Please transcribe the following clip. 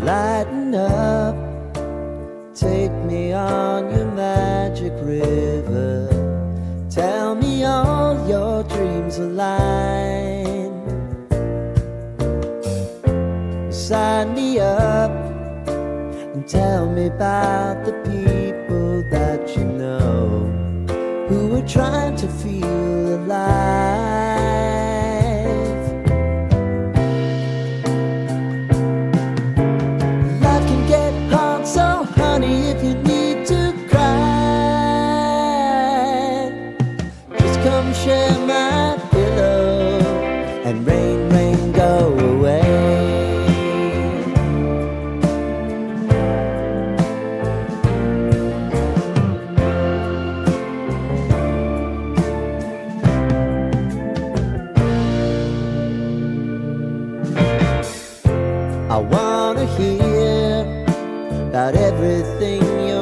Lighten up, take me on your magic river. Tell me all your dreams align. Sign me up and tell me about the people that you know who are trying to feel alive. Life can get hard, so honey, if you need to cry, just come share my pillow and rain, rain, go away. I wanna hear about everything you